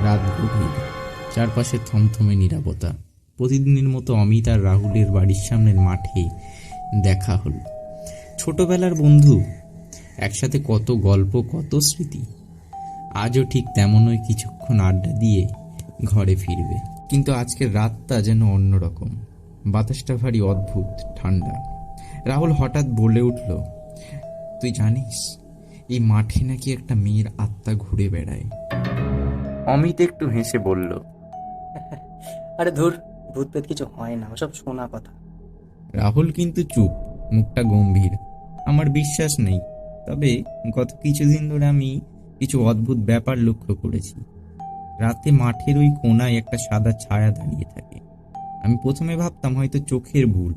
রাত গভীর, চারপাশে থমথমে নীরবতা। প্রতিদিনের মতো অমিত আর রাহুলের বাড়ির সামনের মাঠে দেখা হল। ছোটবেলার বন্ধু, একসাথে কত গল্প, কত স্মৃতি। আজও ঠিক তেমনই কিছুক্ষণ আড্ডা দিয়ে ঘরে ফিরবে। কিন্তু আজকের রাতটা যেন অন্যরকম। বাতাসটা ভারী অদ্ভুত ঠান্ডা। রাহুল হঠাৎ বলে উঠল, তুই জানিস এই মাঠে নাকি একটা মেয়ের আত্মা ঘুরে বেড়ায়। অমিত একটু হেসে বলল, আরে ধুর, ভূত পেত কিছু হয় না, ওসব শোনা কথা। রাহুল কিন্তু চুপ, মুখটা গম্ভীর। আমার বিশ্বাস নেই, তবে গত কিছুদিন ধরে আমি কিছু অদ্ভুত ব্যাপার লক্ষ্য করেছি। রাতে মাঠের ওই কোণায় একটা সাদা ছায়া দাঁড়িয়ে থাকে। আমি প্রথমে ভাবতাম হয়তো চোখের ভুল,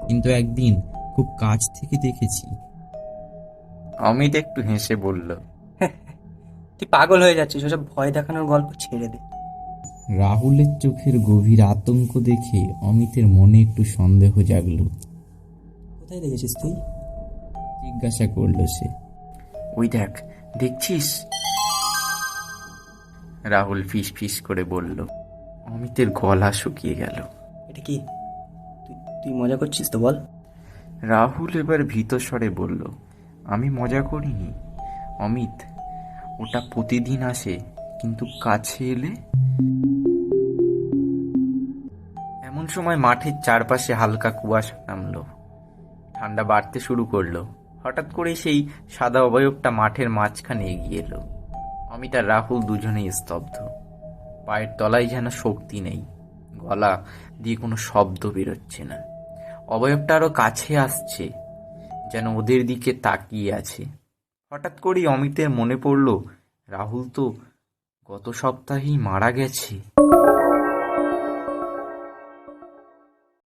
কিন্তু একদিন খুব কাছ থেকে দেখেছি। অমিত একটু হেসে বলল, তুই পাগল হয়ে যাচ্ছিস, ওসব ভয় দেখানোর গল্প ছেড়ে দে। রাহুলের চোখের গভীর আতঙ্ক দেখে অমিতের মনে একটু সন্দেহ জাগল। কোথায় দেখেছিস তুই? জিজ্ঞাসা করল সে। ওই দেখ, দেখছিস? রাহুল ফিস ফিস করে বলল। অমিতের গলা শুকিয়ে গেল। এটা কি? তুই তুই মজা করছিস তো, বল। রাহুল এবার ভীত স্বরে বলল, আমি মজা করিনি অমিত, ওটা প্রতিদিন আসে, কিন্তু কাছে এলে। এমন সময় মাঠের চারপাশে হালকা কুয়াশা নামলো। ঠান্ডা বাড়তে শুরু করলো। হঠাৎ করে সেই সাদা অবয়বটা মাঠের মাঝখানে এগিয়ে এলো। অমিত আর রাহুল দুজনেই স্তব্ধ। পায়ের তলায় যেন শক্তি নেই, গলা দিয়ে কোনো শব্দ বেরোচ্ছে না। অবয়বটা আরো কাছে আসছে, যেন ওদের দিকে তাকিয়ে আছে। হঠাৎ করেই অমিতের মনে পড়ল, রাহুল তো গত সপ্তাহেই মারা গেছে।